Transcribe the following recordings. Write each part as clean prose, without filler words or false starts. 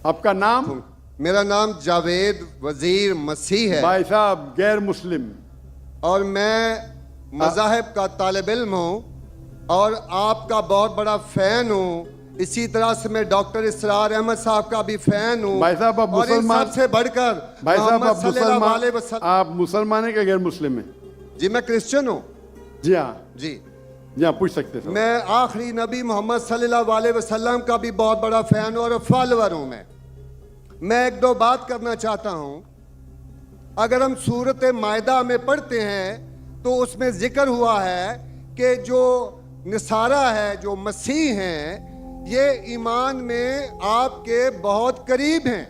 آپ کا نام؟ میرا نام جاوید وزیر مسیح ہے بھائی صاحب غیر مسلم، اور میں مذاہب کا طالب علم ہوں اور آپ کا بہت بڑا فین ہوں. اسی طرح سے میں ڈاکٹر اسرار احمد صاحب کا بھی فین ہوں. بھائی صاحب آپ اور ان مسلمان، سب سے بڑھ کر بھائی صاحب محمد آپ صلی اللہ علیہ مسلمان، وسلم. آپ مسلمان ہیں کہ غیر مسلم ہیں؟ جی میں کرسچن ہوں. جی ہاں، جی جی ہاں پوچھ سکتے ہیں. میں آخری نبی محمد صلی اللہ علیہ وسلم کا بھی بہت بڑا فین ہوں اور فالوور ہوں. میں ایک دو بات کرنا چاہتا ہوں. اگر ہم سورۃ مائدہ میں پڑھتے ہیں تو اس میں ذکر ہوا ہے کہ جو نصارہ ہے، جو مسیح ہیں، یہ ایمان میں آپ کے بہت قریب ہیں.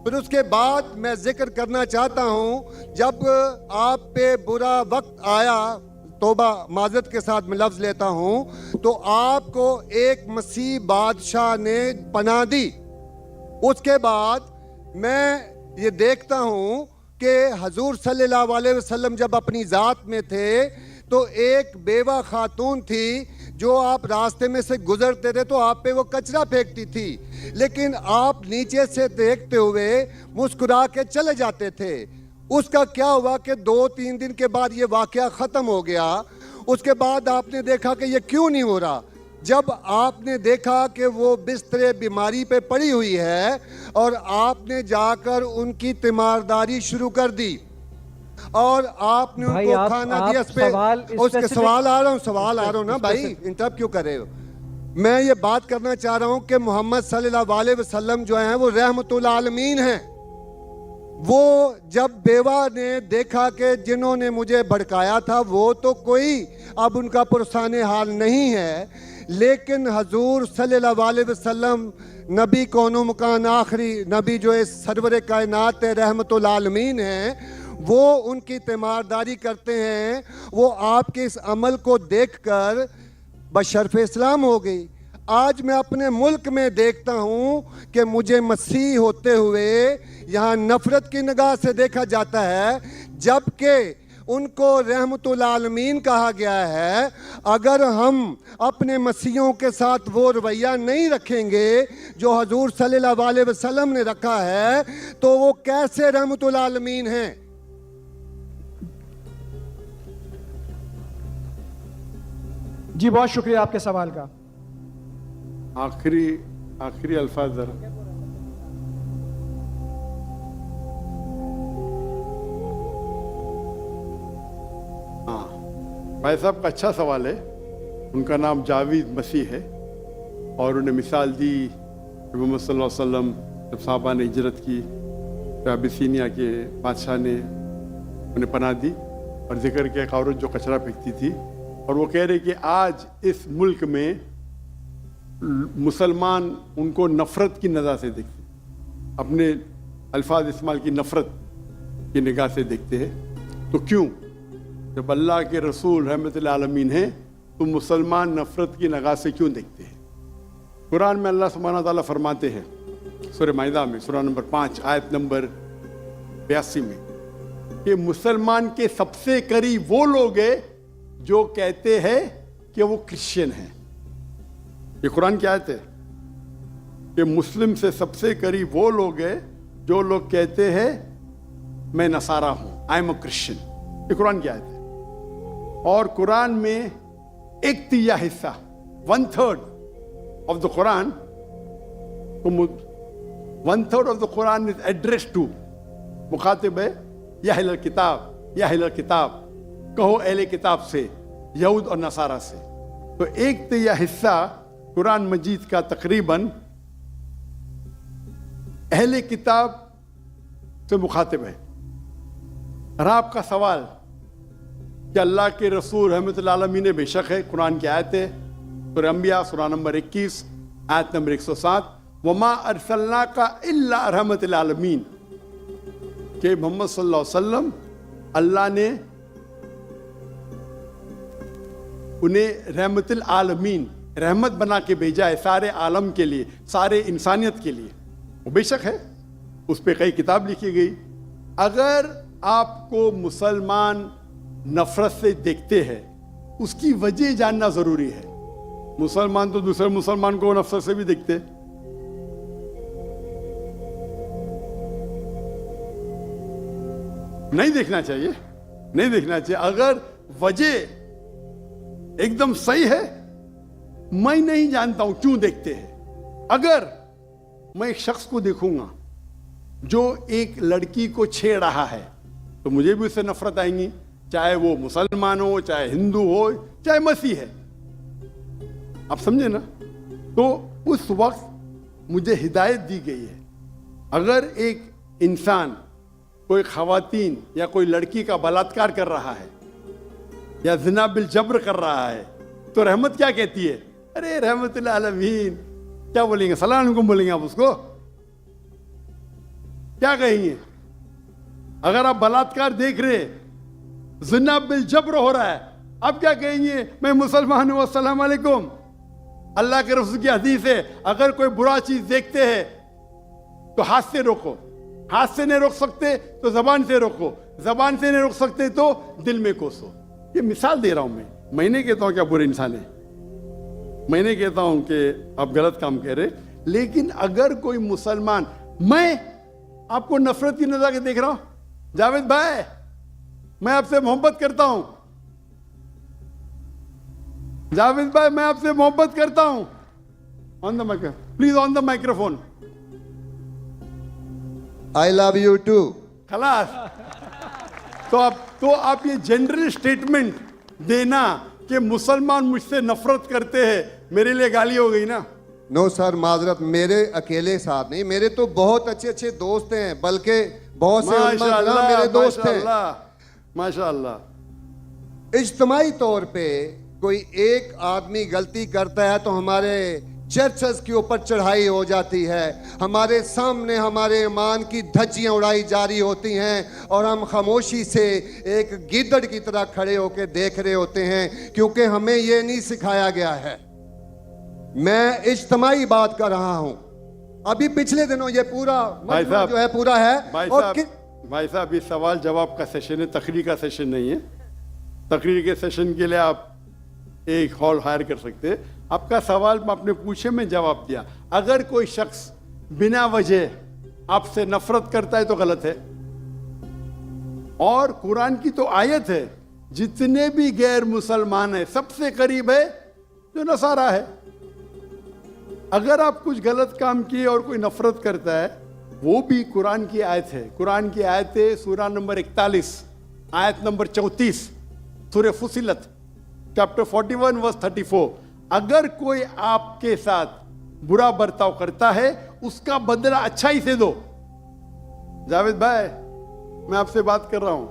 پھر اس کے بعد میں ذکر کرنا چاہتا ہوں، جب آپ پہ برا وقت آیا، توبہ معذرت کے ساتھ میں لفظ لیتا ہوں، تو آپ کو ایک مسیح بادشاہ نے پناہ دی. اس کے بعد میں یہ دیکھتا ہوں کہ حضور صلی اللہ علیہ وسلم جب اپنی ذات میں تھے تو ایک بیوہ خاتون تھی جو آپ راستے میں سے گزرتے تھے تو آپ پہ وہ کچرا پھینکتی تھی، لیکن آپ نیچے سے دیکھتے ہوئے مسکرا کے چلے جاتے تھے. اس کا کیا ہوا کہ 2-3 دن کے بعد یہ واقعہ ختم ہو گیا. اس کے بعد آپ نے دیکھا کہ یہ کیوں نہیں ہو رہا. جب آپ نے دیکھا کہ وہ بستر بیماری پہ پڑی ہوئی ہے اور آپ نے جا کر ان کی تیمارداری شروع کر دی اور آپ نے ان کو کھانا دیا. اس کے سوال آ رہا ہوں نا بھائی، انٹرپٹ کیوں کر رہے ہو؟ میں یہ بات کرنا چاہ رہا ہوں کہ محمد صلی اللہ علیہ وسلم جو ہیں وہ رحمت العالمین ہیں. وہ جب بیوہ نے دیکھا کہ جنہوں نے مجھے بھڑکایا تھا وہ تو کوئی اب ان کا پرسان حال نہیں ہے، لیکن حضور صلی اللہ علیہ وسلم نبی کون و مکان آخری نبی جو اس سرور کائنات رحمت العالمین ہیں، وہ ان کی تیمارداری کرتے ہیں. وہ آپ کے اس عمل کو دیکھ کر بشرف اسلام ہو گئی. آج میں اپنے ملک میں دیکھتا ہوں کہ مجھے مسیح ہوتے ہوئے یہاں نفرت کی نگاہ سے دیکھا جاتا ہے، جبکہ ان کو رحمت العالمین کہا گیا ہے. اگر ہم اپنے مسیحوں کے ساتھ وہ رویہ نہیں رکھیں گے جو حضور صلی اللہ علیہ وسلم نے رکھا ہے تو وہ کیسے رحمت العالمین ہیں؟ جی بہت شکریہ آپ کے سوال کا. آخری الفاظ ذرا. بھائی صاحب کا اچھا سوال ہے. ان کا نام جاوید مسیح ہے اور انہیں مثال دی کہ محمد صلی اللہ علیہ وسلم جب صحابہ نے ہجرت کی تو ابیسینیا کے بادشاہ نے انہیں پناہ دی اور ذکر کیا ایک عورت جو کچرا پھینکتی تھی، اور وہ کہہ رہے کہ آج اس ملک میں مسلمان ان کو نفرت کی نظر سے دیکھتے، اپنے الفاظ استعمال کی نفرت کی نگاہ سے دیکھتے ہیں. تو کیوں؟ جب اللہ کے رسول رحمت العالمین ہیں تو مسلمان نفرت کی نگاہ سے کیوں دیکھتے ہیں؟ قرآن میں اللہ سبحانہ تعالیٰ فرماتے ہیں سورہ مائدہ میں سورہ نمبر 5 آیت نمبر 82 میں کہ مسلمان کے سب سے قریب وہ لوگ ہیں جو کہتے ہیں کہ وہ کرسچن ہیں. یہ قرآن کی آیت ہے کہ مسلم سے سب سے قریب وہ لوگ ہیں جو لوگ کہتے ہیں میں نصارہ ہوں، آئی ایم اے کرسچن. یہ قرآن کی آیت ہے. اور قرآن میں 1/3 حصہ 1/3 of the Quran, 1/3 of the Quran is addressed to مخاطب ہے یا اہل الکتاب کہو اہل کتاب سے، یہود اور نصارہ سے. تو 1/3 حصہ قرآن مجید کا تقریباً اہل کتاب سے مخاطب ہے. اور آپ کا سوال کہ اللہ کے رسول رحمت العالمین بے شک ہے، قرآن کی آیت ہے سورہ انبیاء سورہ نمبر 21 آیت نمبر 107 وما ارسلناک الا رحمت العالمین، کہ محمد صلی اللہ علیہ وسلم اللہ نے انہیں رحمت العالمین رحمت بنا کے بھیجا ہے سارے عالم کے لیے، سارے انسانیت کے لیے. وہ بے شک ہے، اس پہ کئی کتاب لکھی گئی. اگر آپ کو مسلمان نفرت سے دیکھتے ہیں اس کی وجہ جاننا ضروری ہے. مسلمان تو دوسرے مسلمان کو نفرت سے بھی دیکھتے. نہیں دیکھنا چاہیے، نہیں دیکھنا چاہیے. اگر وجہ ایک دم صحیح ہے، میں نہیں جانتا ہوں کیوں دیکھتے ہیں. اگر میں ایک شخص کو دیکھوں گا جو ایک لڑکی کو چھیڑ رہا ہے تو مجھے بھی اس سے نفرت آئیں گی، چاہے وہ مسلمان ہو، چاہے ہندو ہو، چاہے مسیح ہے. آپ سمجھے نا؟ تو اس وقت مجھے ہدایت دی گئی ہے، اگر ایک انسان کوئی خواتین یا کوئی لڑکی کا بلاತ್ಕಾರ کر رہا ہے یا زنا بالجبر کر رہا ہے تو رحمت کیا کہتی ہے؟ ارے رحمت اللہ عالمین. کیا بولیں گے؟ السلام علیکم بولیں گے آپ اس کو؟ کیا کہیں گے؟ اگر آپ بلاತ್ಕಾರ دیکھ رہے، زنا بالجبر ہو رہا ہے، اب کیا کہیں گے؟ میں مسلمان ہوں، السلام علیکم. اللہ کے رسول کی حدیث ہے اگر کوئی برا چیز دیکھتے ہیں تو ہاتھ سے روکو، ہاتھ سے نہیں روک سکتے تو زبان سے روکو، زبان سے نہیں روک سکتے تو دل میں کوسو. یہ مثال دے رہا ہوں میں نہیں کہتا ہوں کہ آپ برے انسان ہیں، میں نہیں کہتا ہوں کہ آپ غلط کام کہہ رہے، لیکن اگر کوئی مسلمان، میں آپ کو نفرت کی نظر سے دیکھ رہا ہوں، جاوید بھائی میں آپ سے محبت کرتا ہوں، جاوید بھائی میں آپ سے محبت کرتا ہوں، on the micro please, on the microphone. I love you too. خلاص. تو آپ یہ جنرل اسٹیٹمنٹ دینا کہ مسلمان مجھ سے نفرت کرتے ہیں، میرے لیے گالی ہو گئی نا. نو سر، معذرت، میرے اکیلے ساتھ نہیں، میرے تو بہت اچھے اچھے دوست ہیں، بلکہ بہت سے علماء کرام میرے دوست ہیں. ماشاء اللہ. اجتماعی طور پہ کوئی ایک آدمی غلطی کرتا ہے تو ہمارے چرچز کے اوپر چڑھائی ہو جاتی ہے، ہمارے سامنے ہمارے ایمان کی دھجیاں اڑائی جاری ہوتی ہیں اور ہم خاموشی سے ایک گیدڑ کی طرح کھڑے ہو کے دیکھ رہے ہوتے ہیں، کیونکہ ہمیں یہ نہیں سکھایا گیا ہے. میں اجتماعی بات کر رہا ہوں. ابھی پچھلے دنوں یہ پورا مجمع جو ہے پورا ہے. بھائی صاحب یہ سوال جواب کا سیشن ہے، تقریر کا سیشن نہیں ہے. تقریر کے سیشن کے لیے آپ ایک ہال ہائر کر سکتے. آپ کا سوال آپ نے پوچھے، میں جواب دیا. اگر کوئی شخص بنا وجہ آپ سے نفرت کرتا ہے تو غلط ہے. اور قرآن کی تو آیت ہے، جتنے بھی غیر مسلمان ہیں سب سے قریب ہے جو نصارہ ہے. اگر آپ کچھ غلط کام کیے اور کوئی نفرت کرتا ہے، وہ بھی قرآن کی آیت ہے. قرآن کی آیت ہے سورہ نمبر 41 آیت نمبر 34 سورہ فصلت چیپٹر 41 ورس 34. اگر کوئی آپ کے ساتھ برا برتاؤ کرتا ہے اس کا بدلہ اچھائی سے دو. جاوید بھائی میں آپ سے بات کر رہا ہوں.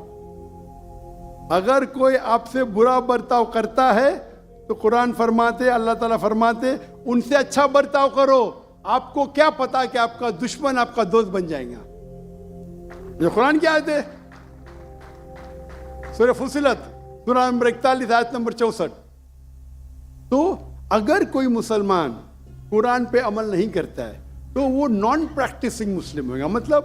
اگر کوئی آپ سے برا برتاؤ کرتا ہے تو قرآن فرماتے، اللہ تعالیٰ فرماتے ان سے اچھا برتاؤ کرو. آپ کو کیا پتا کہ آپ کا دشمن آپ کا دوست بن جائے گا. یہ قرآن کی آیت ہے، سورہ فصلت سورہ نمبر 41 آیت نمبر 64. تو اگر کوئی مسلمان قرآن پہ عمل نہیں کرتا ہے تو وہ نان پریکٹسنگ مسلم ہوگا. مطلب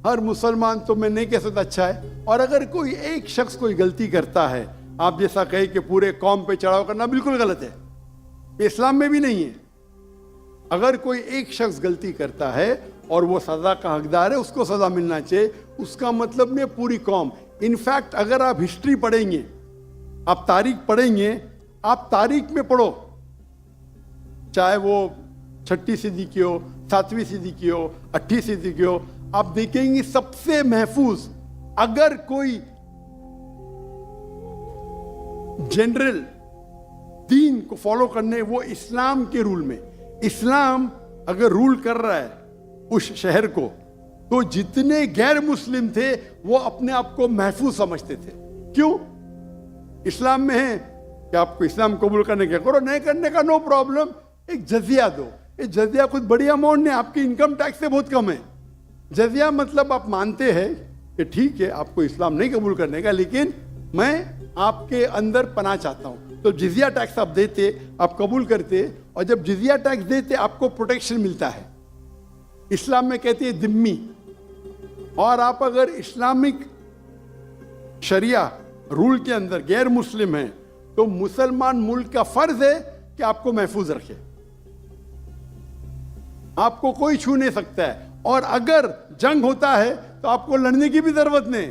ہر مسلمان تو میں نہیں کہہ سکتا اچھا ہے. اور اگر کوئی ایک شخص کوئی غلطی کرتا ہے، آپ جیسا کہیں کہ پورے قوم پہ چڑھاؤ کرنا بالکل غلط ہے، یہ اسلام میں بھی نہیں ہے. اگر کوئی ایک شخص غلطی کرتا ہے اور وہ سزا کا حقدار ہے، اس کو سزا ملنا چاہیے. اس کا مطلب نہیں پوری قوم. انفیکٹ اگر آپ ہسٹری پڑھیں گے، آپ تاریخ پڑھیں گے، آپ تاریخ میں پڑھو، چاہے وہ 6 صدی کی ہو، 7ویں صدی کی ہو، 8ویں صدی کی ہو، آپ دیکھیں گے سب سے محفوظ اگر کوئی جنرل دین کو فالو کرنے، وہ اسلام کے رول میں. اسلام اگر رول کر رہا ہے اس شہر کو تو جتنے غیر مسلم تھے وہ اپنے آپ کو محفوظ سمجھتے تھے. کیوں؟ اسلام میں ہے کہ آپ کو اسلام قبول کرنے کا کرو، نہیں کرنے کا نو پرابلم. ایک جزیہ دو. یہ جزیہ کچھ بڑی اماؤنٹ نہیں، آپ کی انکم ٹیکس سے بہت کم ہے. جزیہ مطلب آپ مانتے ہیں کہ ٹھیک ہے آپ کو اسلام نہیں قبول کرنے کا، لیکن میں آپ کے اندر پناہ چاہتا ہوں. تو جزیہ ٹیکس آپ دیتے، آپ قبول کرتے، اور جب جزیہ ٹیکس دیتے آپ کو پروٹیکشن ملتا ہے. اسلام میں کہتے ہیں ذمہ. اور آپ اگر اسلامک شریعہ رول کے اندر غیر مسلم ہیں تو مسلمان ملک کا فرض ہے کہ آپ کو محفوظ رکھے. آپ کو کوئی چھو نہیں سکتا ہے. اور اگر جنگ ہوتا ہے تو آپ کو لڑنے کی بھی ضرورت نہیں.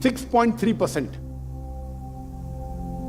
6.3%,